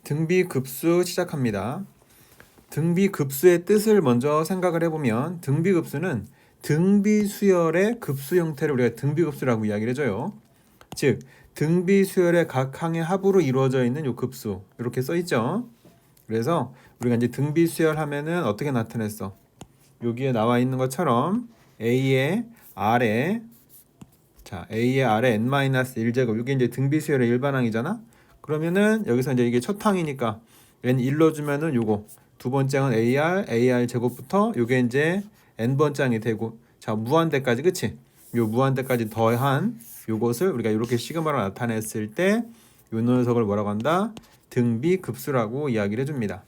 등비급수 시작합니다. 등비급수의 뜻을 먼저 생각을 해보면 등비급수는 등비수열의 급수 형태를 우리가 등비급수라고 이야기를 해줘요. 즉 등비수열의 각 항의 합으로 이루어져 있는 요 급수 이렇게 써 있죠. 그래서 우리가 이제 등비수열 하면은 어떻게 나타냈어? 여기에 나와 있는 것처럼 a의 r에 a의 r에 n-1제곱 이게 이제 등비수열의 일반항이잖아. 그러면은 여기서 이제 이게 첫 항이니까 n 1로 주면은 요거 두 번째 항은 ar 제곱부터 요게 이제 n 번째 항이 되고 자 무한대까지 그치? 요 무한대까지 더한 요것을 우리가 이렇게 시그마로 나타냈을 때 요 녀석을 뭐라고 한다? 등비급수라고 이야기를 해줍니다.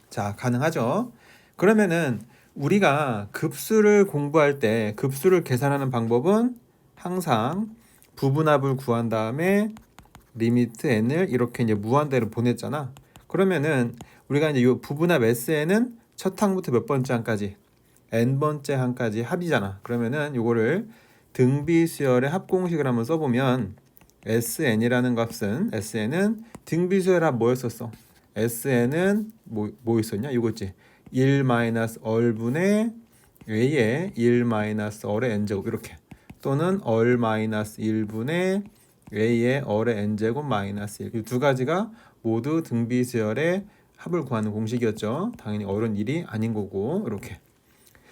자 가능하죠? 그러면은 우리가 급수를 공부할 때 급수를 계산하는 방법은 항상 부분합을 구한 다음에 리미트 n을 이렇게 이제 무한대로 보냈잖아. 그러면은 우리가 이제 이 부분합 SN은 첫 항부터 몇 번째 항까지 n 번째 항까지 합이잖아. 그러면은 요거를 등비수열의 합공식을 한번 써보면 SN이라는 값은 SN은 등비수열 합 뭐였었어? SN은 뭐 있었냐? 이거지. 1-얼분의 A의 1-얼의 n제곱 이렇게 또는 얼-1분의 A의 얼의 n제곱 마이너스 1. 이 두 가지가 모두 등비수열의 합을 구하는 공식이었죠. 당연히 얼은 1이 아닌 거고 이렇게.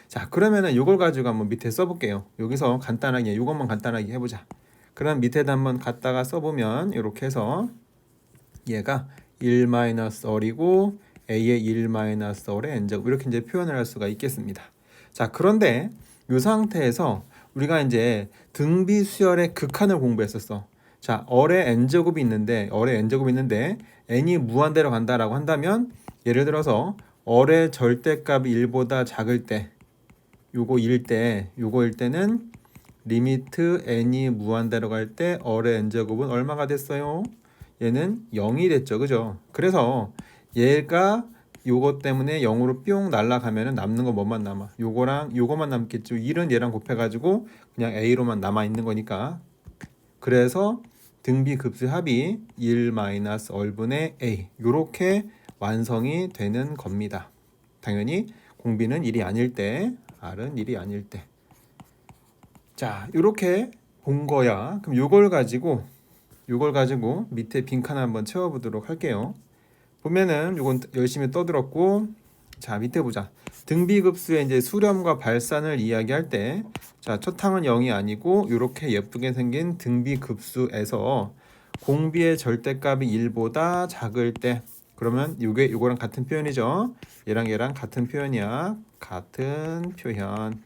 자 그러면은 이걸 가지고 한번 밑에 써볼게요. 여기서 간단하게 이것만 간단하게 해보자. 그럼 밑에다 한번 갖다가 써보면 이렇게 해서 얘가 1-얼이고 A의 1-얼의 n제곱 이렇게 이제 표현을 할 수가 있겠습니다. 자 그런데 이 상태에서 우리가 이제 등비수열의 극한을 공부했었어. 자, 얼의 n제곱이 있는데 n이 무한대로 간다라고 한다면 예를 들어서 얼의 절대값이 1보다 작을 때 요거일 때는 리미트 n이 무한대로 갈 때 얼의 n제곱은 얼마가 됐어요? 얘는 0이 됐죠. 그죠? 그래서 얘가 요거 때문에 0으로 뿅 날아가면은 남는 거 뭐만 남아? 요거랑 요거만 남겠죠. 1은 얘랑 곱해가지고 그냥 a로만 남아 있는 거니까. 그래서 등비급수 합이 1-얼분의 a 요렇게 완성이 되는 겁니다. 당연히 공비는 1이 아닐 때 r은 1이 아닐 때. 자 요렇게 본 거야. 그럼 요걸 가지고 밑에 빈칸 한번 채워보도록 할게요. 보면은 요건 열심히 떠들었고 자 밑에 보자. 등비급수의 이제 수렴과 발산을 이야기할 때 자 첫 항은 0이 아니고 이렇게 예쁘게 생긴 등비급수에서 공비의 절대값이 1보다 작을 때 그러면 요거랑 같은 표현이죠. 얘랑 같은 표현이야. 같은 표현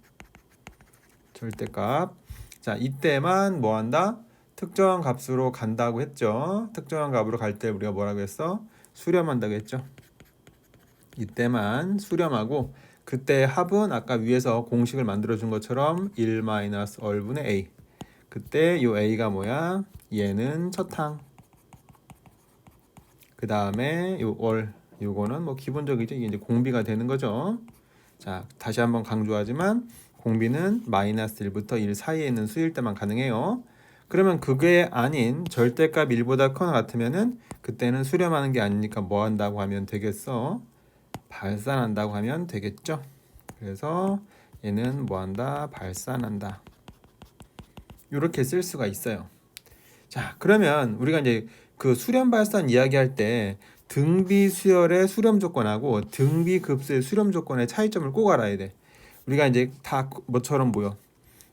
절대값. 자 이때만 뭐한다? 특정한 값으로 간다고 했죠. 특정한 값으로 갈 때 우리가 뭐라고 했어? 수렴한다고 했죠. 이때만 수렴하고 그때 합은 아까 위에서 공식을 만들어 준 것처럼 1-얼분의 a. 그때 요 a가 뭐야? 얘는 첫 항. 그 다음에 요 요거는 뭐 기본적이죠. 이게 이제 공비가 되는 거죠. 자 다시 한번 강조하지만 공비는 -1부터 1 사이에 있는 수일 때만 가능해요. 그러면 그게 아닌 절대값 1보다 커나 같으면은 그때는 수렴하는 게 아니니까 뭐 한다고 하면 되겠어? 발산한다고 하면 되겠죠. 그래서 얘는 뭐한다? 발산한다. 이렇게 쓸 수가 있어요. 자 그러면 우리가 이제 그 수렴 발산 이야기할 때 등비수열의 수렴 조건하고 등비급수의 수렴 조건의 차이점을 꼭 알아야 돼. 우리가 이제 다 뭐처럼 보여.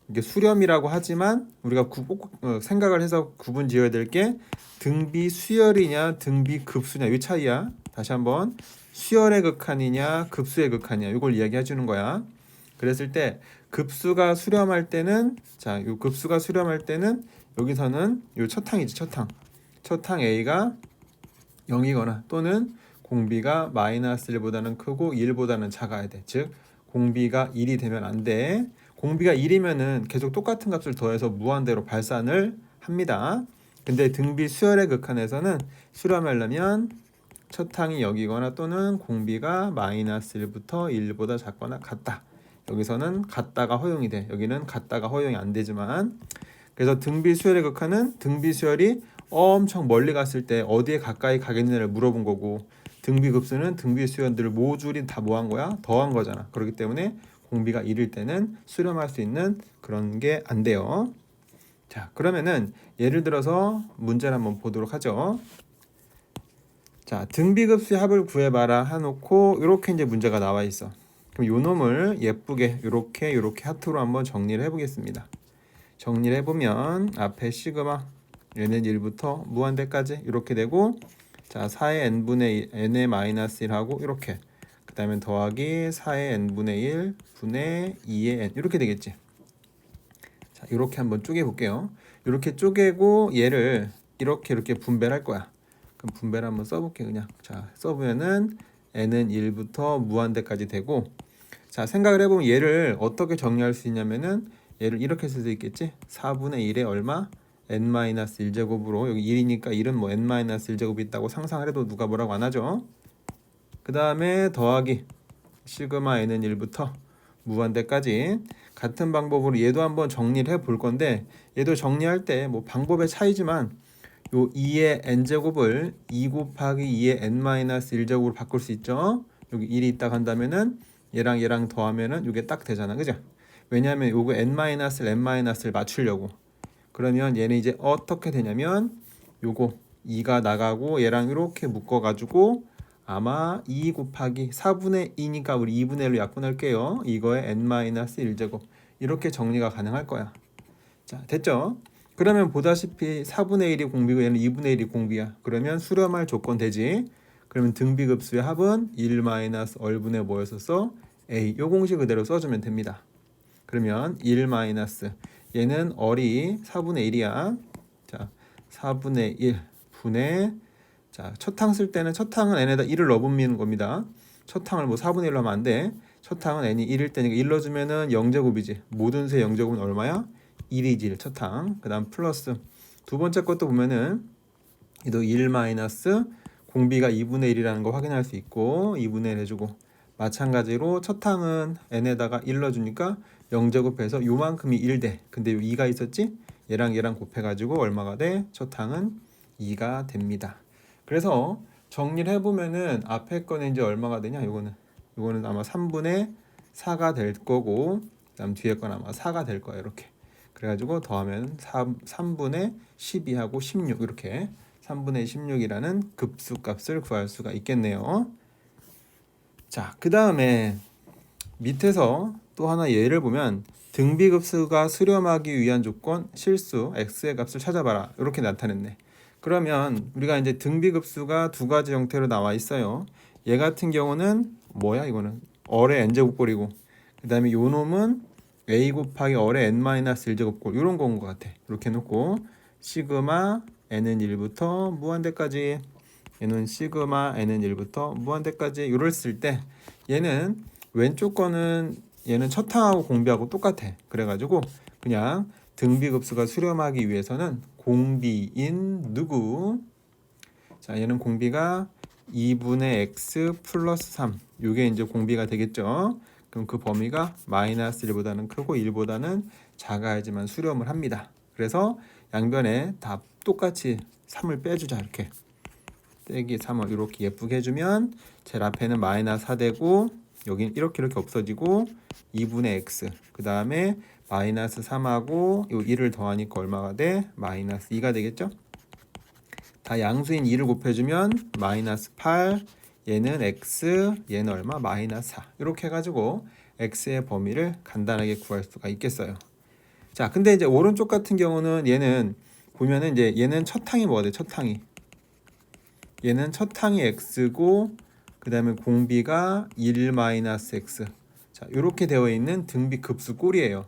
이게 수렴이라고 하지만 우리가 생각을 해서 구분 지어야 될 게 등비수열이냐 등비급수냐 이 차이야. 다시 한번 수열의 극한이냐 급수의 극한이냐 이걸 이야기해 주는 거야. 그랬을 때 급수가 수렴할 때는 요 급수가 수렴할 때는 여기서는 요 첫 항이지 첫 항 A가 0이거나 또는 공비가 -1보다는 크고 1보다는 작아야 돼. 즉 공비가 1이 되면 안 돼. 공비가 1이면은 계속 똑같은 값을 더해서 무한대로 발산을 합니다. 근데 등비 수열의 극한에서는 수렴하려면 첫 항이 0이거나 또는 공비가 -1부터 1보다 작거나 같다. 여기서는 같다가 허용이 돼. 여기는 같다가 허용이 안 되지만 그래서 등비 수열의 극한은 등비 수열이 엄청 멀리 갔을 때 어디에 가까이 가겠느냐를 물어본 거고, 등비급수는 등비 수열들을 모조리 다 뭐 한 거야? 더한 거잖아. 그렇기 때문에 공비가 1일 때는 수렴할 수 있는 그런 게 안 돼요. 자, 그러면은 예를 들어서 문제를 한번 보도록 하죠. 자, 등비급수의 합을 구해봐라 해놓고 이렇게 이제 문제가 나와 있어. 그럼 요 놈을 예쁘게 요렇게 하트로 한번 정리를 해보겠습니다. 정리를 해보면 앞에 시그마 얘는 1부터 무한대까지 이렇게 되고, 자 4의 n분의 1, n의 마이너스 1하고 이렇게, 그 다음에 더하기 4의 n분의 1 분의 2의 n 이렇게 되겠지. 자 이렇게 한번 쪼개볼게요. 이렇게 쪼개고 얘를 이렇게 분배를 할 거야. 그럼 분배를 한번 써볼게. 그냥 자 써보면은 n은 1부터 무한대까지 되고, 자 생각을 해보면 얘를 어떻게 정리할 수 있냐면은 얘를 이렇게 쓸 수 있겠지. 4분의 1에 얼마? n-1제곱으로, 여기 1이니까 1은 뭐 n-1제곱이 있다고 상상을 해도 누가 뭐라고 안 하죠. 그 다음에 더하기 시그마 n은 1부터 무한대까지. 같은 방법으로 얘도 한번 정리를 해 볼 건데, 얘도 정리할 때 뭐 방법의 차이지만 요 2의 n제곱을 2 곱하기 2의 n-1제곱으로 바꿀 수 있죠. 여기 1이 있다 한다면은 얘랑 더하면은 이게 딱 되잖아, 그죠? 왜냐하면 요거 n-를 맞추려고. 그러면 얘는 이제 어떻게 되냐면 요거 2가 나가고 얘랑 이렇게 묶어가지고 아마 2 곱하기 4분의 2니까 우리 2분의 1로 약분할게요. 이거에 n-1제곱 이렇게 정리가 가능할 거야. 자 됐죠? 그러면 보다시피 4분의 1이 공비고 얘는 2분의 1이 공비야. 그러면 수렴할 조건 되지. 그러면 등비급수의 합은 1 마이너스 얼분의 뭐였었어? a. 요 공식 그대로 써주면 됩니다. 그러면 1 마이너스 얘는 얼이 4분의 1이야. 자 4분의 1 분의, 자 첫항 쓸 때는 첫항은 n에다 1을 넣어보는 겁니다. 첫항을 뭐 4분의 1로 하면 안 돼. 첫항은 n이 1일 때니까 1 넣어주면은 0제곱이지. 모든 수의 0제곱은 얼마야? 1이지 첫항. 그 다음 플러스 두 번째 것도 보면은 이도 1 마이너스 공비가 2분의 1이라는 거 확인할 수 있고 2분의 1 해주고, 마찬가지로 첫항은 n에다가 1 넣어주니까 0제곱해서 요만큼이 1돼. 근데 요 2가 있었지? 얘랑 곱해가지고 얼마가 돼? 첫항은 2가 됩니다. 그래서 정리를 해보면은 앞에 거는 이제 얼마가 되냐? 요거는 아마 3분의 4가 될 거고, 그 다음 뒤에 건 아마 4가 될 거야. 이렇게. 그래가지고 더하면 3분의 12하고 16 이렇게 3분의 16이라는 급수값을 구할 수가 있겠네요. 자, 그 다음에 밑에서 또 하나 예를 보면 등비급수가 수렴하기 위한 조건 실수 x의 값을 찾아봐라 이렇게 나타냈네. 그러면 우리가 이제 등비급수가 두 가지 형태로 나와 있어요. 얘 같은 경우는 뭐야? 이거는 얼의 n제곱꼴이고, 그 다음에 요 놈은 a 곱하기 얼의 n-1제곱꼴 이런 건 것 같아. 이렇게 놓고 시그마 n은 1부터 무한대까지, 얘는 시그마 n은 1부터 무한대까지 이럴 쓸 때 얘는 왼쪽 거는 얘는 첫항하고 공비하고 똑같아. 그래가지고 그냥 등비급수가 수렴하기 위해서는 공비인 누구? 자 얘는 공비가 2분의 x 플러스 3 요게 이제 공비가 되겠죠. 그럼 그 범위가 마이너스 1보다는 크고 1보다는 작아야지만 수렴을 합니다. 그래서 양변에 다 똑같이 3을 빼주자. 이렇게 떼기 3을 이렇게 예쁘게 해주면 제일 앞에는 마이너스 4 되고 여긴 이렇게 없어지고 2분의 x 그 다음에 마이너스 3하고 요 1을 더하니까 얼마가 돼? 마이너스 2가 되겠죠? 다 양수인 2를 곱해주면 마이너스 8, 얘는 x, 얘는 얼마? 마이너스 4 이렇게 해가지고 x의 범위를 간단하게 구할 수가 있겠어요. 자 근데 이제 오른쪽 같은 경우는 얘는 보면은 이제 얘는 첫항이 뭐가 돼? 첫항이 얘는 첫항이 x고 그 다음에 공비가 1-x. 자, 이렇게 되어 있는 등비 급수 꼴이에요.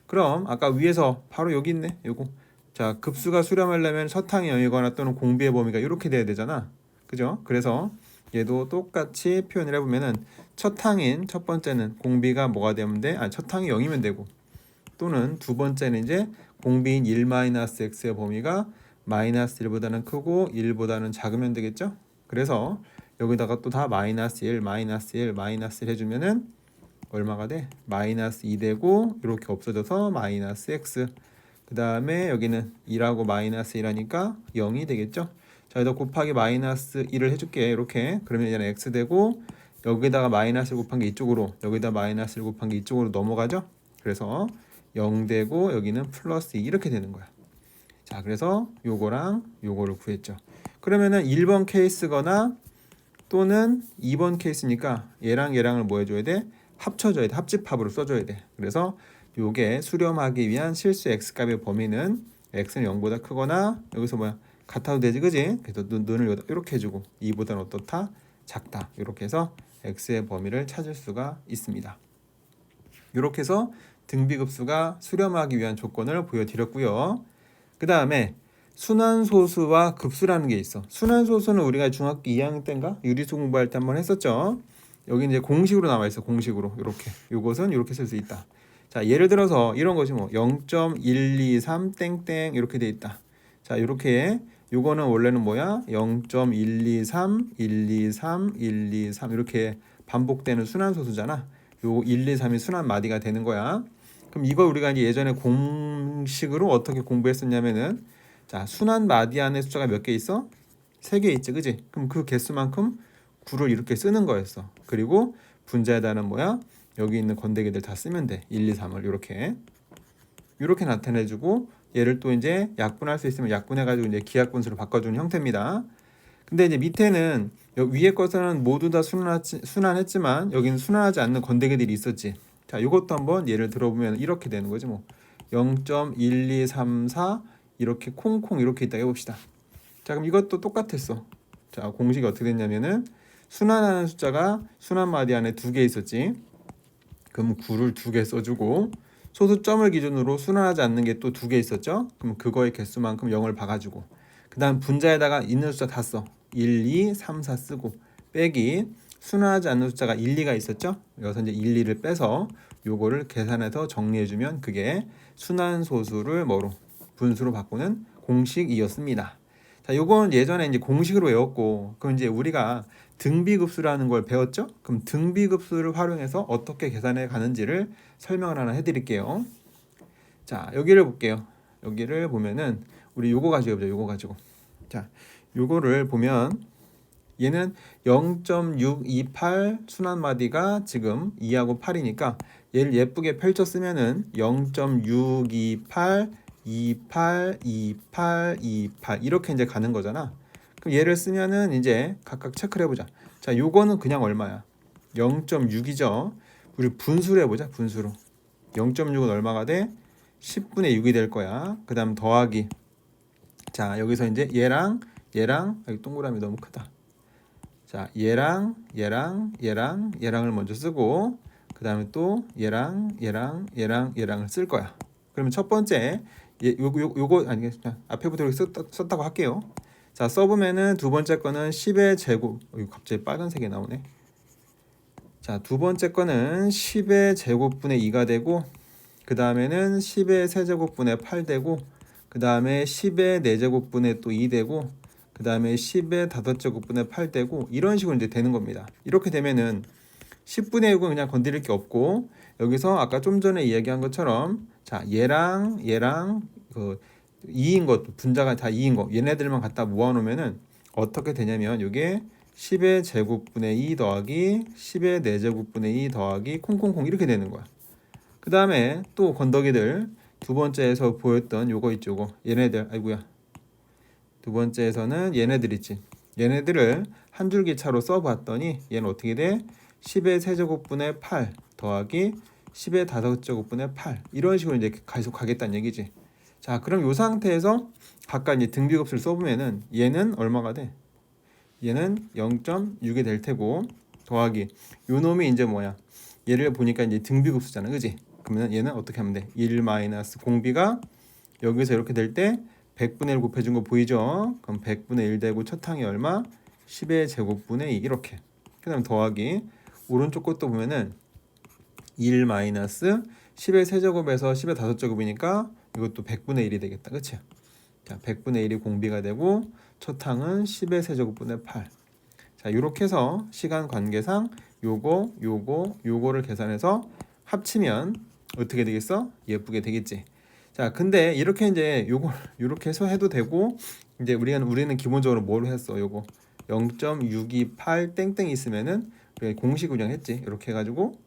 그럼 아까 위에서 바로 여기 있네. 요거. 자, 급수가 수렴하려면 첫항이 0이거나 또는 공비의 범위가 이렇게 돼야 되잖아. 그죠? 그래서 얘도 똑같이 표현을 해보면은 첫항인 첫 번째는 공비가 뭐가 되면 돼? 첫항이 0이면 되고, 또는 두 번째는 이제 공비인 1-x의 범위가 마이너스 1보다는 크고 1보다는 작으면 되겠죠? 그래서 여기다가 또 다 마이너스 1, 마이너스 1, 마이너스 1 해주면은 얼마가 돼? 마이너스 2 되고 이렇게 없어져서 마이너스 x. 그 다음에 여기는 2하고 마이너스 1하니까 0이 되겠죠. 자, 여기다 곱하기 마이너스 1을 해줄게. 이렇게. 그러면 얘는 x 되고 여기다가 마이너스 곱한 게 이쪽으로, 여기다 마이너스 곱한 게 이쪽으로 넘어가죠. 그래서 0 되고 여기는 플러스 2 이렇게 되는 거야. 자, 그래서 요거랑 요거를 구했죠. 그러면은 1번 케이스거나 또는 2번 케이스니까 얘랑 얘랑을 뭐 해줘야 돼? 합쳐줘야 돼. 합집합으로 써줘야 돼. 그래서 요게 수렴하기 위한 실수 x값의 범위는 x는 0보다 크거나 여기서 뭐야? 같아도 되지, 그지? 그래서 눈을 이렇게 해주고 2보다는 어떻다? 작다. 이렇게 해서 x의 범위를 찾을 수가 있습니다. 이렇게 해서 등비급수가 수렴하기 위한 조건을 보여드렸고요. 그 다음에 순환소수와 급수라는 게 있어. 순환소수는 우리가 중학교 2학년 때인가? 유리수 공부할 때 한번 했었죠. 여기 이제 공식으로 나와 있어. 공식으로 이렇게. 요것은 이렇게 쓸 수 있다. 자, 예를 들어서 이런 것이 뭐 0.123 땡땡 이렇게 돼 있다. 자, 이렇게 요거는 원래는 뭐야? 0.123, 123, 123 이렇게 반복되는 순환소수잖아. 요 1, 2, 3이 순환 마디가 되는 거야. 그럼 이걸 우리가 이제 예전에 공식으로 어떻게 공부했었냐면은 자, 순환 마디 안에 숫자가 몇 개 있어? 3개 있지, 그지? 그럼 그 개수만큼 9를 이렇게 쓰는 거였어. 그리고 분자에다는 뭐야? 여기 있는 건더기들 다 쓰면 돼. 1, 2, 3을 이렇게 나타내주고 얘를 또 이제 약분할 수 있으면 약분해가지고 이제 기하분수로 바꿔주는 형태입니다. 근데 이제 밑에는 위에 것은 모두 다 순환했지만 여기는 순환하지 않는 건더기들이 있었지. 자, 이것도 한번 예를 들어보면 이렇게 되는 거지 뭐. 0.1234 이렇게 콩콩 이렇게 있다 해봅시다. 자, 그럼 이것도 똑같았어. 자, 공식이 어떻게 됐냐면은 순환하는 숫자가 순환 마디 안에 2개 있었지. 그럼 9를 2개 써주고 소수점을 기준으로 순환하지 않는 게 또 2개 있었죠. 그럼 그거의 개수만큼 0을 박아주고 그 다음 분자에다가 있는 숫자 다 써. 1, 2, 3, 4 쓰고 빼기 순환하지 않는 숫자가 1, 2가 있었죠. 여기서 이제 1, 2를 빼서 요거를 계산해서 정리해주면 그게 순환소수를 뭐로 분수로 바꾸는 공식이었습니다. 자, 요건 예전에 이제 공식으로 외웠고 그럼 이제 우리가 등비급수라는 걸 배웠죠? 그럼 등비급수를 활용해서 어떻게 계산해 가는지를 설명을 하나 해드릴게요. 자, 여기를 볼게요. 여기를 보면은 우리 요거 가지고 보자. 요거 가지고. 자, 요거를 보면 얘는 0.628 순환마디가 지금 2하고 8이니까 얘를 예쁘게 펼쳐 쓰면은 0.628 28, 28, 28 이렇게 이제 가는 거잖아. 그럼 얘를 쓰면은 이제 각각 체크를 해보자. 자, 요거는 그냥 얼마야? 0.6이죠. 우리 분수로 해보자. 분수로. 0.6은 얼마가 돼? 10분의 6이 될 거야. 그 다음 더하기. 자, 여기서 이제 얘랑 여기 동그라미 너무 크다. 자, 얘랑을 먼저 쓰고 그 다음에 또 얘랑을 쓸 거야. 그러면 첫 번째 요거 아니 앞에부터 이렇게 썼다고 할게요. 자, 써보면은 두 번째 거는 10의 제곱. 갑자기 빨간색이 나오네. 자, 두 번째 거는 10의 제곱분의 2가 되고 그 다음에는 10의 세제곱분의 8 되고 그 다음에 10의 4제곱분의 또 2 되고 그 다음에 10의 5제곱분의 8 되고 이런 식으로 이제 되는 겁니다. 이렇게 되면은 10분의 6은 그냥 건드릴 게 없고 여기서 아까 좀 전에 이야기한 것처럼 자, 얘랑 그 2인 것 분자가 다 2인 거 얘네들만 갖다 모아 놓으면은 어떻게 되냐면 이게 10의 제곱분의 2 더하기 10의 4제곱분의 2 더하기 콩콩콩 이렇게 되는 거야. 그 다음에 또 건더기들 두 번째에서 보였던 요거 있죠. 요거 얘네들 아이고야. 두 번째에서는 얘네들 있지. 얘네들을 한 줄기 차로 써봤더니 얘는 어떻게 돼? 10의 세제곱분의 8 더하기 10의 5제곱분의 8 이런 식으로 이제 계속 가겠다는 얘기지. 자, 그럼 이 상태에서 각각 이제 등비급수를 써보면은 얘는 얼마가 돼? 얘는 0.6이 될 테고 더하기 요 놈이 이제 뭐야? 얘를 보니까 이제 등비급수잖아, 그지? 그러면 얘는 어떻게 하면 돼? 1 마이너스 공비가 여기서 이렇게 될 때 100분의 1 곱해준 거 보이죠? 그럼 100분의 1 되고 첫 항이 얼마? 10의 제곱분의 2 이렇게. 그 다음 더하기 오른쪽 것도 보면은 1 마이너스 10의 세제곱에서 10의 5제곱이니까 이것도 100분의 1이 되겠다. 그치? 자, 100분의 1이 공비가 되고 첫 항은 10의 세제곱분의 8. 자, 이렇게 해서 시간 관계상 요거를 계산해서 합치면 어떻게 되겠어? 예쁘게 되겠지. 자, 근데 이렇게 이제 요거 이렇게 해서 해도 되고, 이제 우리는 기본적으로 뭘 했어? 요거 0.628 땡땡 있으면은 우리가 공식 운영했지. 이렇게 해가지고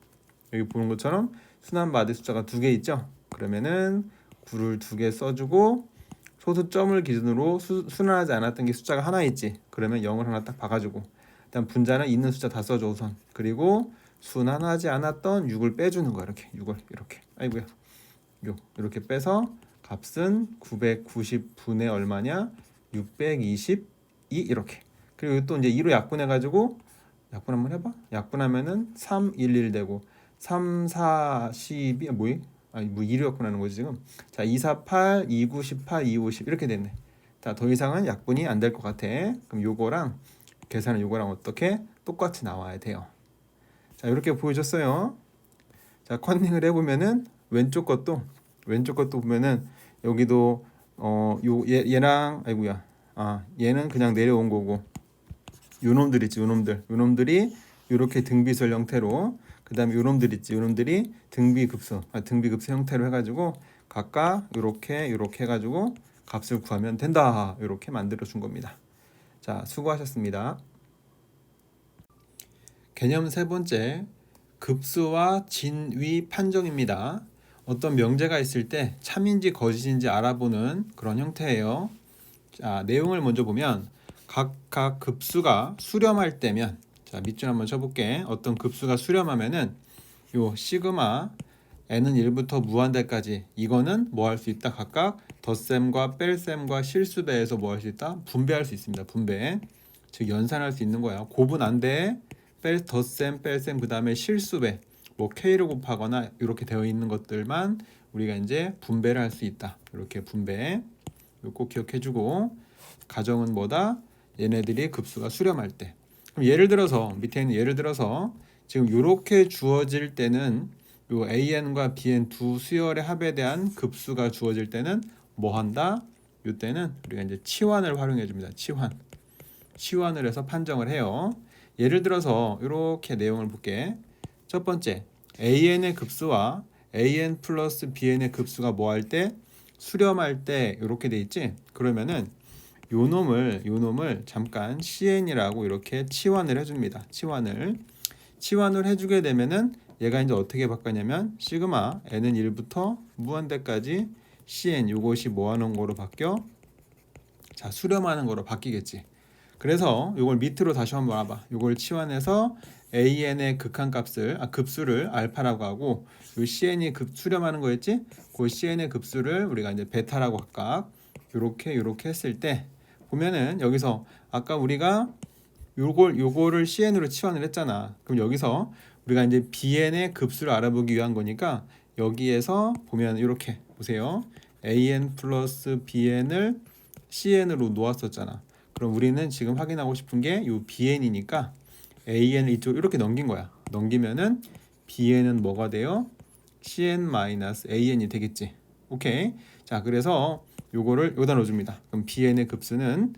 여기 보는 것처럼 순환받을 숫자가 2개 있죠. 그러면은 9를 2개 써주고 소수점을 기준으로 순환하지 않았던 게 숫자가 하나 있지. 그러면 0을 하나 딱 박아주고, 일단 분자는 있는 숫자 다 써줘 우선. 그리고 순환하지 않았던 6을 빼주는 거야. 이렇게 6을 이렇게. 아이고야. 이렇게 빼서 값은 990분의 얼마냐? 622 이렇게. 그리고 또 이제 2로 약분해가지고 약분 한번 해봐. 약분하면은 311 되고 3, 4, 12 뭐이? 아니 뭐 2로 약분하는 거지 지금. 자, 248, 29, 18, 250 이렇게 됐네. 자, 더 이상은 약분이 안 될 것 같아. 그럼 요거랑 계산은 요거랑 어떻게 똑같이 나와야 돼요. 자, 이렇게 보여줬어요. 자, 컨닝을 해보면은 왼쪽 것도 보면은 여기도 얘랑 아이고야, 얘는 그냥 내려온 거고, 요놈들 있지, 요놈들이 이렇게 등비설 형태로, 그 다음에 요놈들 있지, 요놈들이 등비급수 형태로 해가지고 각각 요렇게 해가지고 값을 구하면 된다. 이렇게 만들어 준 겁니다. 자, 수고하셨습니다. 개념 세 번째, 급수와 진위 판정입니다. 어떤 명제가 있을 때 참인지 거짓인지 알아보는 그런 형태예요. 자, 내용을 먼저 보면 각각 급수가 수렴할 때면, 자, 밑줄 한번 쳐볼게. 어떤 급수가 수렴하면은 요 시그마 n은 1부터 무한대까지, 이거는 뭐 할 수 있다? 각각 덧셈과 뺄셈과 실수배에서 뭐 할 수 있다? 분배할 수 있습니다. 분배, 즉 연산할 수 있는 거야. 고분 안 돼. 덧셈, 뺄셈, 그 다음에 실수배, 뭐 k를 곱하거나 이렇게 되어 있는 것들만 우리가 이제 분배를 할 수 있다. 이렇게 분배, 이거 꼭 기억해주고, 가정은 뭐다? 얘네들이 급수가 수렴할 때. 그럼 예를 들어서 밑에 있는 예를 들어서 지금 이렇게 주어질 때는 요 AN과 BN 두 수열의 합에 대한 급수가 주어질 때는 뭐 한다? 이때는 우리가 이제 치환을 활용해 줍니다. 치환을 해서 판정을 해요. 예를 들어서 이렇게 내용을 볼게. 첫 번째, AN의 급수와 AN 플러스 BN의 급수가 뭐 할 때? 수렴할 때 이렇게 돼 있지? 그러면은 요 놈을 잠깐 CN이라고 이렇게 치환을 해줍니다. 치환을 해주게 되면은 얘가 이제 어떻게 바뀌냐면 시그마 n은 1부터 무한대까지 CN, 요것이 뭐 하는 거로 바뀌어? 자, 수렴하는 거로 바뀌겠지. 그래서 요걸 밑으로 다시 한번 와봐. 요걸 치환해서 AN의 급수를 알파라고 하고, 요 CN이 수렴하는 거였지? 그 CN의 급수를 우리가 이제 베타라고 각각 요렇게 했을 때 보면은 여기서 아까 우리가 요거를 CN으로 치환을 했잖아. 그럼 여기서 우리가 이제 BN의 급수를 알아보기 위한 거니까 여기에서 보면 이렇게 보세요. AN 플러스 BN을 CN으로 놓았었잖아. 그럼 우리는 지금 확인하고 싶은 게 요 BN이니까 AN을 이쪽 이렇게 넘긴 거야. 넘기면은 BN은 뭐가 돼요? CN-AN이 되겠지. 오케이. 자, 그래서 요거를 여기다 넣어줍니다. 그럼 BN의 급수는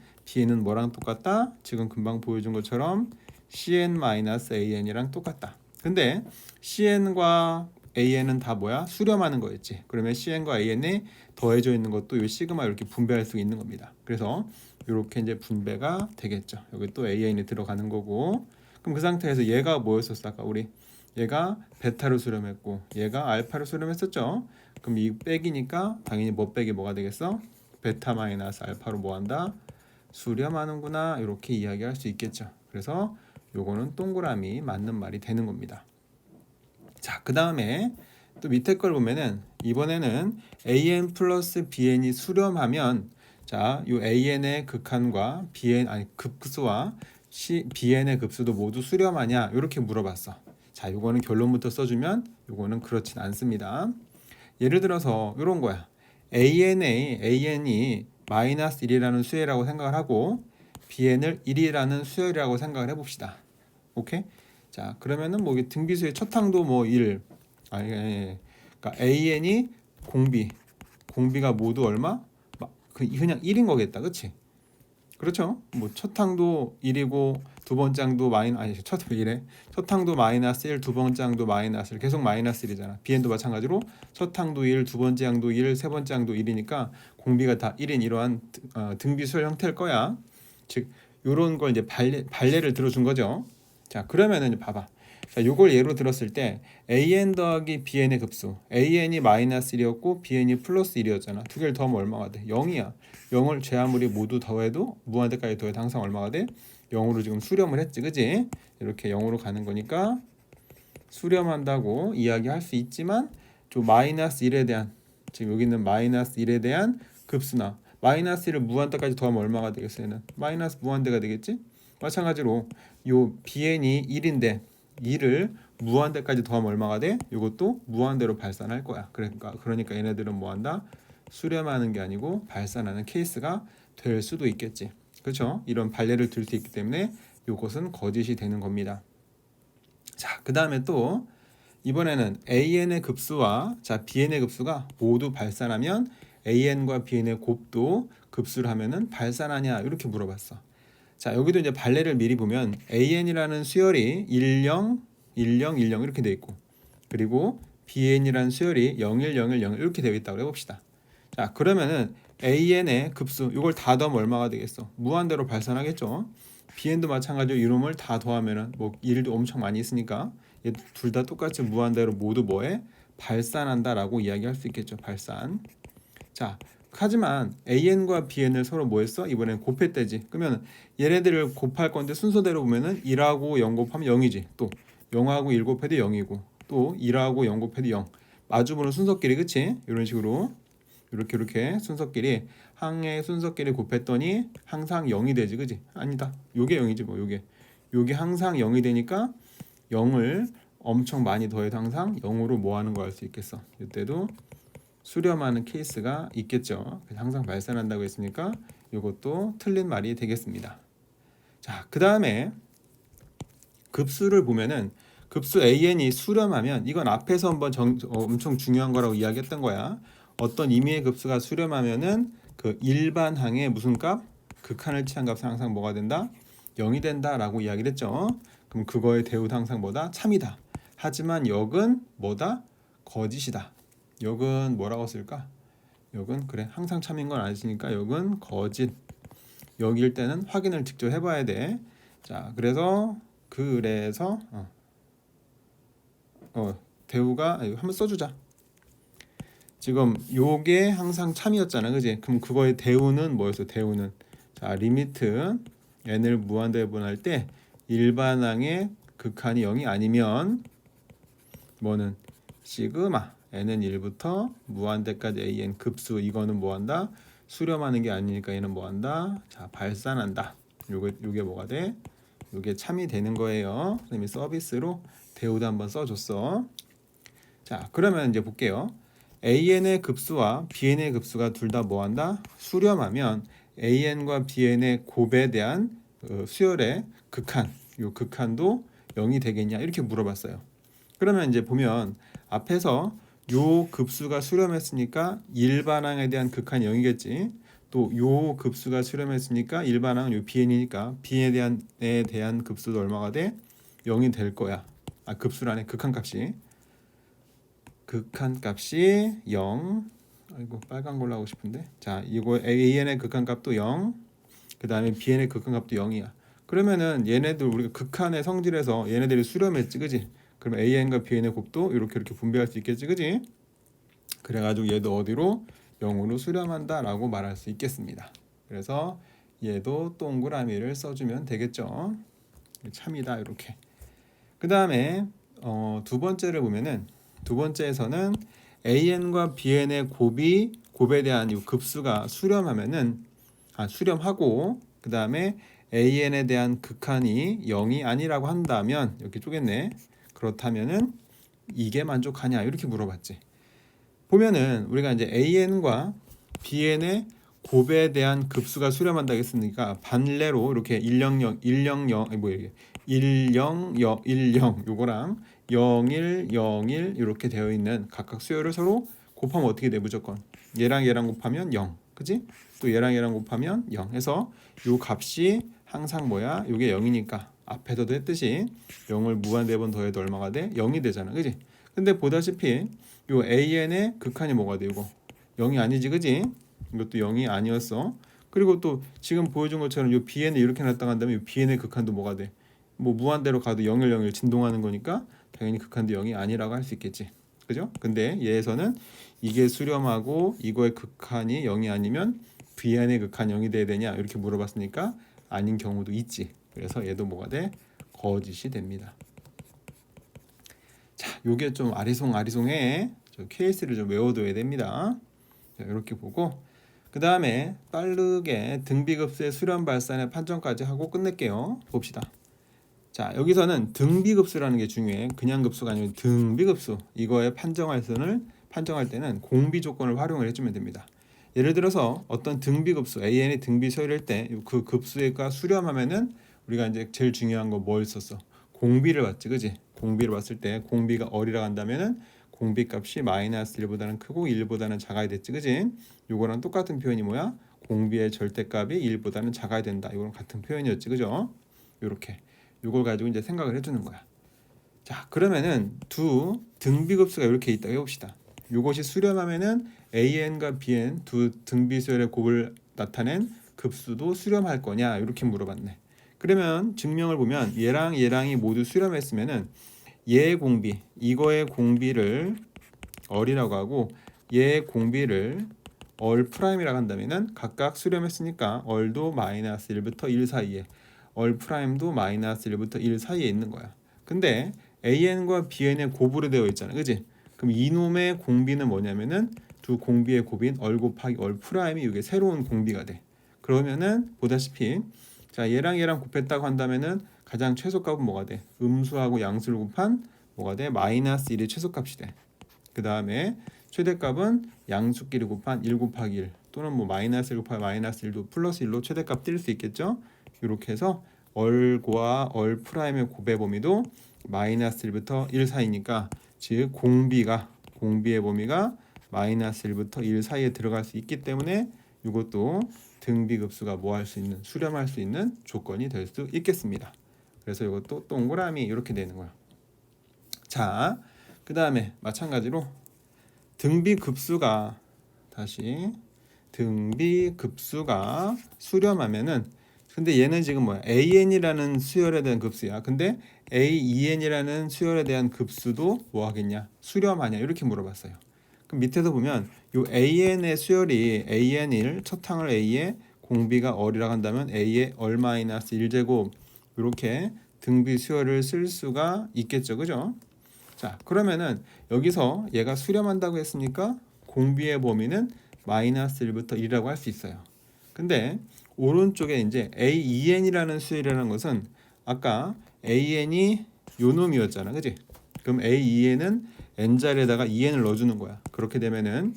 뭐랑 똑같다? 지금 금방 보여준 것처럼 CN-AN이랑 똑같다. 근데 CN과 AN은 다 뭐야? 수렴하는 거였지. 그러면 CN과 AN에 더해져 있는 것도 이 시그마 이렇게 분배할 수 있는 겁니다. 그래서 이렇게 이제 분배가 되겠죠. 여기 또 AN이 들어가는 거고. 그럼 그 상태에서 얘가 뭐였었어? 아까 얘가 베타로 수렴했고 얘가 알파로 수렴했었죠. 그럼 이 빼기니까 당연히 뭐 빼기 뭐가 되겠어? 베타 마이너스 알파로 뭐 한다? 수렴하는구나. 이렇게 이야기할 수 있겠죠. 그래서 요거는 동그라미 맞는 말이 되는 겁니다. 자, 그 다음에 또 밑에 걸 보면은 이번에는 AN 플러스 BN이 수렴하면, 자, 요 AN의 극한과 급수와 BN의 급수도 모두 수렴하냐 이렇게 물어봤어. 자, 요거는 결론부터 써주면 요거는 그렇진 않습니다. 예를 들어서 이런 거야. AN이 마이너스 1이라는 수열이라고 생각을 하고 BN을 1이라는 수열이라고 생각을 해봅시다. 오케이? 자, 그러면은 뭐 등비수의 첫 항도 뭐 1, 그러니까 AN이 공비가 모두 얼마? 그냥 1인 거겠다, 그렇지? 그렇죠? 뭐 첫 항도 1이고 두 번째 항도 첫 항도 마이너스 1, 두 번째 항도 마이너스 1, 계속 마이너스 1이잖아. bn도 마찬가지로 첫 항도 1, 두 번째 항도 1, 세 번째 항도 1이니까 공비가 다 1인 이러한 등비 수열 형태일 거야. 즉 요런 걸 이제 발례를 들어준 거죠. 자, 그러면은 봐봐. 자, 요걸 예로 들었을 때 an 더하기 bn의 급수, an이 마이너스 1이었고 bn이 플러스 1이었잖아. 두 개를 더하면 얼마가 돼? 0이야. 0을 제 아무리 모두 더해도 무한대까지 더해도 항상 얼마가 돼? 0으로 지금 수렴을 했지, 그지? 이렇게 0으로 가는 거니까 수렴한다고 이야기할 수 있지만 좀 마이너스 1에 대한, 지금 여기 있는 마이너스 1에 대한 급수나 마이너스 1을 무한대까지 더하면 얼마가 되겠어? 얘는 마이너스 무한대가 되겠지? 마찬가지로 요 bn이 1인데 2를 무한대까지 더하면 얼마가 돼? 이것도 무한대로 발산할 거야. 그러니까 얘네들은 뭐한다? 수렴하는 게 아니고 발산하는 케이스가 될 수도 있겠지. 그렇죠? 이런 발례를 들 수 있기 때문에 이것은 거짓이 되는 겁니다. 자, 그 다음에 또 이번에는 an의 급수와 bn의 급수가 모두 발산하면 an과 bn의 곱도 급수를 하면은 발산하냐 이렇게 물어봤어. 자, 여기도 이제 발례를 미리 보면 an이라는 수열이 10, 10, 10 이렇게 되어 있고, 그리고 bn이라는 수열이 01, 01, 0 이렇게 되어 있다고 해봅시다. 자, 그러면은 an의 급수 이걸 다 더하면 얼마가 되겠어? 무한대로 발산하겠죠. bn도 마찬가지로 이놈을 다 더하면은 뭐 1도 엄청 많이 있으니까 둘 다 똑같이 무한대로 모두 뭐해? 발산한다라고 이야기할 수 있겠죠. 발산. 자, 하지만 an과 bn을 서로 뭐 했어? 이번엔 곱했대지. 그러면 얘네들을 곱할 건데 순서대로 보면은 1하고 0 곱하면 0이지. 또 0하고 1 곱해도 0이고, 또 1하고 0 곱해도 0. 마주보는 순서끼리, 그치? 이런 식으로 이렇게 순서끼리 항의 순서끼리 곱했더니 항상 0이 되지, 그치? 아니다. 요게 0이지 뭐. 요게 항상 0이 되니까 0을 엄청 많이 더해도 항상 0으로 뭐 하는 거 알 수 있겠어. 이때도 수렴하는 케이스가 있겠죠. 항상 발산한다고 했으니까 이것도 틀린 말이 되겠습니다. 자, 그 다음에 급수를 보면은 급수 an이 수렴하면, 이건 앞에서 한번 엄청 중요한 거라고 이야기했던 거야. 어떤 임의의 급수가 수렴하면은 그 일반항의 무슨 값? 극한을 취한 값은 항상 뭐가 된다? 0이 된다라고 이야기를 했죠. 그럼 그거의 대우도 항상 뭐다? 참이다. 하지만 역은 뭐다? 거짓이다. 역은 뭐라고 쓸까? 역은 그래 항상 참인 건 아니니까 역은 거짓. 역일 때는 확인을 직접 해봐야 돼. 자, 그래서 대우가 한번 써주자. 지금 요게 항상 참이었잖아, 그지? 그럼 그거의 대우는 뭐였어? 대우는 자, 리미트 n을 무한대에 분할 때 일반항의 극한이 0이 아니면 뭐는 시그마 n은 1부터 무한대까지 an 급수, 이거는 뭐한다? 수렴하는 게 아니니까 얘는 뭐한다? 자, 발산한다. 요게 뭐가 돼? 요게 참이 되는 거예요. 선생님이 서비스로 대우도 한번 써줬어. 자, 그러면 이제 볼게요. an의 급수와 bn의 급수가 둘 다 뭐한다? 수렴하면 an과 bn의 곱에 대한 수열의 극한, 요 극한도 0이 되겠냐 이렇게 물어봤어요. 그러면 이제 보면 앞에서 요 급수가 수렴했으니까 일반항에 대한 극한이 0이겠지. 또 요 급수가 수렴했으니까 일반항은 요 bn이니까 bn에 대한 급수도 얼마가 돼? 0이 될 거야. 급수란에 극한값이 0. 아이고, 빨간 걸로 하고 싶은데. 자, 이거 an의 극한값도 0. 그 다음에 bn의 극한값도 0이야. 그러면은 얘네들 우리가 극한의 성질에서 얘네들이 수렴했지, 그지? 그럼 an과 bn의 곱도 이렇게 분배할 수 있겠지, 그지? 그래가지고 얘도 어디로? 0으로 수렴한다라고 말할 수 있겠습니다. 그래서 얘도 동그라미를 써주면 되겠죠. 참이다 이렇게. 그 다음에 두 번째를 보면은 두 번째에서는 an과 bn의 곱에 대한 이 급수가 수렴하고 그 다음에 an에 대한 극한이 0이 아니라고 한다면, 이렇게 쪼갰네. 그렇다면은 이게 만족하냐 이렇게 물어봤지. 보면은 우리가 이제 an과 bn의 곱에 대한 급수가 수렴한다고 했으니까 반례로 이렇게 100, 100, 10, 10 요거랑 01, 01 이렇게 되어 있는 각각 수열을 서로 곱하면 어떻게 돼? 무조건 얘랑 곱하면 0, 그지? 또 얘랑 곱하면 0 해서 요 값이 항상 뭐야? 요게 0이니까 앞에서도 했듯이 0을 무한 4번 더해도 얼마가 돼? 0이 되잖아. 그지? 근데 보다시피 요 AN의 극한이 뭐가 돼? 이거 0이 아니지. 그지? 이것도 0이 아니었어. 그리고 또 지금 보여준 것처럼 요 BN을 이렇게 놨다 간다면 요 BN의 극한도 뭐가 돼? 뭐 무한대로 가도 0, 1, 0, 1 진동하는 거니까 당연히 극한도 0이 아니라고 할 수 있겠지. 그죠? 근데 얘에서는 이게 수렴하고 이거의 극한이 0이 아니면 BN의 극한 0이 돼야 되냐 이렇게 물어봤으니까 아닌 경우도 있지. 그래서 얘도 뭐가 돼? 거짓이 됩니다. 자, 요게 좀 아리송해. 저 케이스를 좀 외워둬야 됩니다. 자, 이렇게 보고 그 다음에 빠르게 등비급수의 수렴 발산의 판정까지 하고 끝낼게요. 봅시다. 자, 여기서는 등비급수라는 게 중요해. 그냥 급수가 아니면 등비급수. 이거의 판정할 때는 공비 조건을 활용을 해주면 됩니다. 예를 들어서 어떤 등비급수 AN이 등비수열일 때 그 급수가 수렴하면은 우리가 이제 제일 중요한 거 뭘 썼어? 공비를 봤지, 그지? 공비를 봤을 때 공비가 어리라 한다면은 공비 값이 마이너스 1보다는 크고 1보다는 작아야 됐지, 그지? 요거랑 똑같은 표현이 뭐야? 공비의 절대값이 1보다는 작아야 된다. 이거랑 같은 표현이었지, 그죠? 요렇게. 요걸 가지고 이제 생각을 해주는 거야. 자, 그러면은 두 등비급수가 이렇게 있다고 해봅시다. 요것이 수렴하면은 AN과 BN 두 등비수열의 곱을 나타낸 급수도 수렴할 거냐 이렇게 물어봤네. 그러면 증명을 보면 얘랑 얘랑이 모두 수렴했으면은 얘의 공비, 이거의 공비를 얼이라고 하고 얘의 공비를 얼 프라임이라고 한다면은 각각 수렴했으니까 얼도 마이너스 1부터 1 사이에 얼 프라임도 마이너스 1부터 1 사이에 있는 거야. 근데 AN과 BN의 곱으로 되어 있잖아, 그지? 그럼 이놈의 공비는 뭐냐면은 두 공비의 곱인 얼 곱하기 얼 프라임이 이게 새로운 공비가 돼. 그러면은 보다시피 자, 얘랑 얘랑 곱했다고 한다면은 가장 최소값은 뭐가 돼? 음수하고 양수를 곱한 뭐가 돼? 마이너스 1이 최소값이 돼. 그 다음에 최대값은 양수끼리 곱한 1 곱하기 1 또는 뭐 마이너스 1 곱하기 마이너스 1도 플러스 1로 최대값 뛸 수 있겠죠? 이렇게 해서 얼과 얼 프라임의 곱의 범위도 마이너스 1부터 1 사이니까 즉 공비의 범위가 마이너스 1부터 1 사이에 들어갈 수 있기 때문에 이것도 등비급수가 뭐 할 수 있는 수렴할 수 있는 조건이 될 수 있겠습니다. 그래서 이것도 동그라미 이렇게 되는 거야. 자, 그 다음에 마찬가지로 등비급수가 수렴하면은 근데 얘는 지금 뭐야? AN이라는 수열에 대한 급수야. 근데 AEN이라는 수열에 대한 급수도 뭐 하겠냐? 수렴하냐? 이렇게 물어봤어요. 그럼 밑에서 보면 요 AN의 수열이 AN1 첫 항을 A에 공비가 얼이라고 한다면 A의 얼 마이너스 1제곱 이렇게 등비 수열을 쓸 수가 있겠죠. 그죠? 자, 그러면은 여기서 얘가 수렴한다고 했으니까 공비의 범위는 마이너스 1부터 1이라고 할 수 있어요. 근데 오른쪽에 이제 AEN이라는 수열이라는 것은 아까 AN이 요 놈이었잖아, 그지? 그럼 AEN은 n자리에다가 EN을 넣어주는 거야. 그렇게 되면은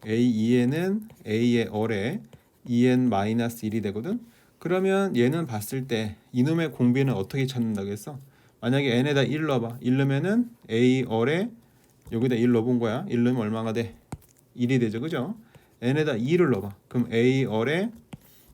AEN은 A의 얼에 EN-1이 되거든. 그러면 얘는 봤을 때 이놈의 공비는 어떻게 찾는다고 했어? 만약에 n에다 1 넣어봐. 1 넣으면은 A 얼에 여기다 1 넣어본 거야. 1 넣으면 얼마가 돼? 1이 되죠, 그죠? n에다 2를 넣어봐. 그럼 A 얼에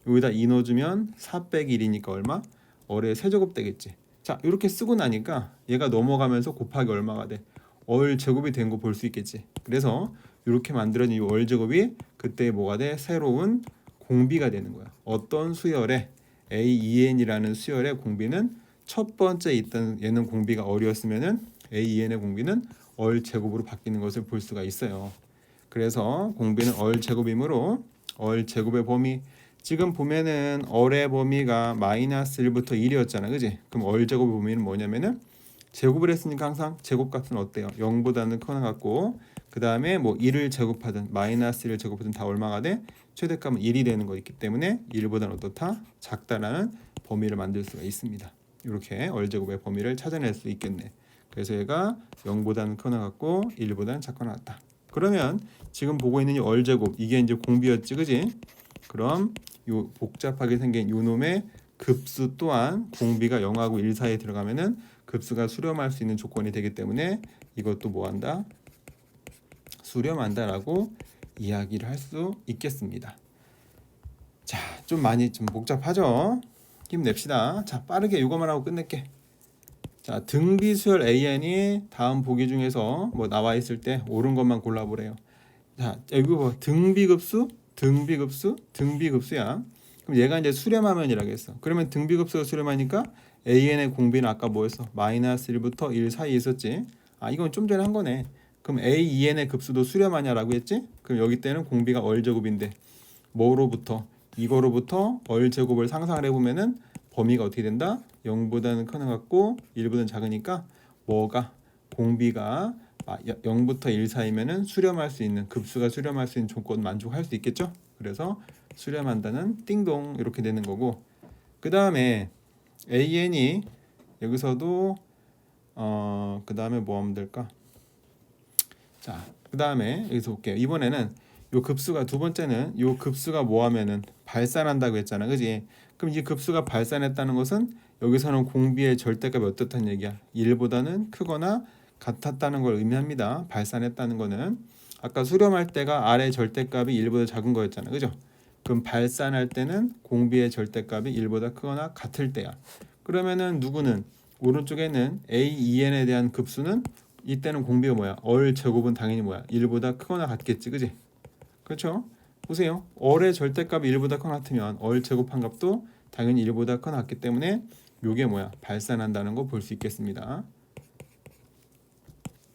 여기다 2 넣어주면 4 빼기 1이니까 얼마? 얼의 세제곱 되겠지. 자, 이렇게 쓰고 나니까 얘가 넘어가면서 곱하기 얼마가 돼? 얼 제곱이 된 거 볼 수 있겠지. 그래서 이렇게 만들어진 이 얼 제곱이 그때 뭐가 돼? 새로운 공비가 되는 거야. 어떤 수열에 AEN이라는 수열의 공비는 첫 번째 있던 얘는 공비가 얼이었으면은 AEN의 공비는 얼 제곱으로 바뀌는 것을 볼 수가 있어요. 그래서 공비는 얼 제곱이므로 얼 제곱의 범위 지금 보면은 얼의 범위가 마이너스 1부터 1이었잖아, 그지? 그럼 얼 제곱의 범위는 뭐냐면은 제곱을 했으니까 항상 제곱값은 어때요? 0보다는 크거나 같고 그 다음에 뭐 1을 제곱하든 마이너스 1을 제곱하든 다 얼마가 돼? 최대값은 1이 되는 거 있기 때문에 1보다는 어떻다? 작다라는 범위를 만들 수가 있습니다. 이렇게 얼 제곱의 범위를 찾아낼 수 있겠네. 그래서 얘가 0보다는 크거나 같고 1보다는 작거나 같다. 그러면 지금 보고 있는 이 얼 제곱 이게 이제 공비였지, 그지? 그럼 요 복잡하게 생긴 요 놈의 급수 또한 공비가 0하고 1 사이에 들어가면은 급수가 수렴할 수 있는 조건이 되기 때문에 이것도 뭐한다? 수렴한다라고 이야기를 할 수 있겠습니다. 자, 좀 많이 좀 복잡하죠? 힘냅시다. 자, 빠르게 이거만 하고 끝낼게. 자, 등비수열 AN이 다음 보기 중에서 뭐 나와 있을 때 옳은 것만 골라보래요. 자, 여기 봐. 등비급수, 등비급수, 등비급수야. 그럼 얘가 이제 수렴하면이라고 했어. 그러면 등비급수가 수렴하니까 AN의 공비는 아까 뭐였어? 마이너스 1부터 1 사이에 있었지. 아, 이건 좀 전에 한 거네. 그럼 AEN의 급수도 수렴하냐라고 했지? 그럼 여기 때는 공비가 얼제곱인데 뭐로부터? 이거로부터 얼제곱을 상상을 해보면은 범위가 어떻게 된다? 0보다는 큰 것 같고 1보다는 작으니까 뭐가? 공비가 0부터 1 사이면은 수렴할 수 있는 급수가 수렴할 수 있는 조건 만족할 수 있겠죠? 그래서 수렴한다는 띵동 이렇게 되는 거고 그 다음에 AN이 여기서도 그 다음에 뭐 하면 될까? 자, 그 다음에 여기서 볼게요. 이번에는 요 급수가 두 번째는 요 급수가 뭐 하면은 발산한다고 했잖아, 그지? 그럼 이 급수가 발산했다는 것은 여기서는 공비의 절대값이 어떻다는 얘기야? 1보다는 크거나 같았다는 걸 의미합니다. 발산했다는 거는 아까 수렴할 때가 아래 절대값이 1보다 작은 거였잖아, 그죠? 그럼 발산할 때는 공비의 절대값이 1보다 크거나 같을 때야. 그러면은 누구는 오른쪽에는 AEN에 대한 급수는 이때는 공비가 뭐야? 얼 제곱은 당연히 뭐야? 1보다 크거나 같겠지, 그지? 그렇죠? 보세요. 얼의 절대값이 1보다 크거나 같으면 얼 제곱한 값도 당연히 1보다 크거나 같기 때문에 요게 뭐야? 발산한다는 거 볼 수 있겠습니다.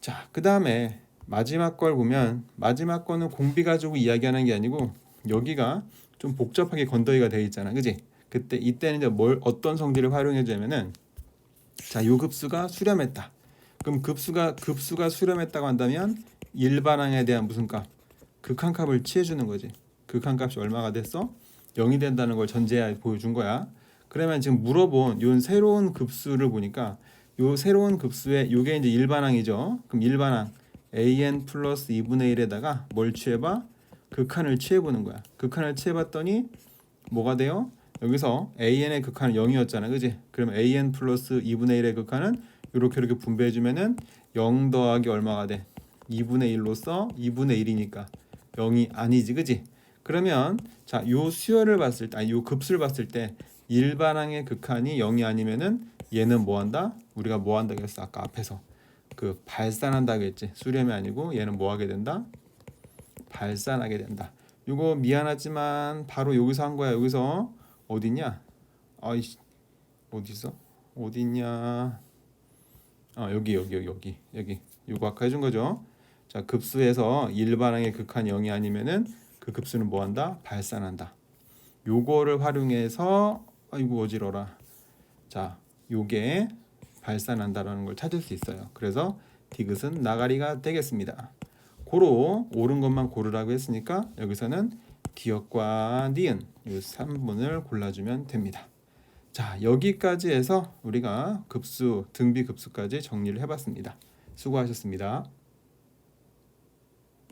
자, 그 다음에 마지막 걸 보면 마지막 거는 공비 가지고 이야기하는 게 아니고 여기가 좀 복잡하게 건더기가 되어 있잖아, 그지? 그때 이때는 이제 뭘 어떤 성질을 활용해 주냐면은 자, 요 급수가 수렴했다. 그럼 급수가 수렴했다고 한다면 일반항에 대한 무슨 값? 극한값을 취해주는 거지. 극한값이 얼마가 됐어? 0이 된다는 걸 전제하에 보여준 거야. 그러면 지금 물어본 요 새로운 급수를 보니까 요 새로운 급수에 요게 이제 일반항이죠. 그럼 일반항 an 플러스 2분의 1에다가 뭘 취해봐? 극한을 취해보는 거야. 극한을 취해봤더니 뭐가 돼요? 여기서 an의 극한은 0이었잖아, 그지? 그럼 an 플러스 2분의 1의 극한은 이렇게 분배해주면은 0 더하기 얼마가 돼? 2분의 1로서 2분의 1이니까 0이 아니지, 그지? 그러면 자, 요 수열을 봤을 때, 아니 요 급수를 봤을 때 일반항의 극한이 0이 아니면은 얘는 뭐 한다? 우리가 뭐 한다고 했어? 아까 앞에서 그 발산한다고 했지. 수렴이 아니고 얘는 뭐 하게 된다? 발산하게 된다. 요거 미안하지만 바로 여기서 한 거야. 여기서 어딨냐? 아이씨, 어디 있어? 어디 있냐? 여기 요거 아까 해준 거죠. 자, 급수에서 일반항의 극한 0이 아니면은 그 급수는 뭐 한다? 발산한다. 요거를 활용해서 아이고 어지러라. 자, 요게 발산한다라는 걸 찾을 수 있어요. 그래서 디귿은 나가리가 되겠습니다. 고로 옳은 것만 고르라고 했으니까 여기서는 기역과 니은 이 3분을 골라주면 됩니다. 자, 여기까지 해서 우리가 급수, 등비 급수까지 정리를 해봤습니다. 수고하셨습니다.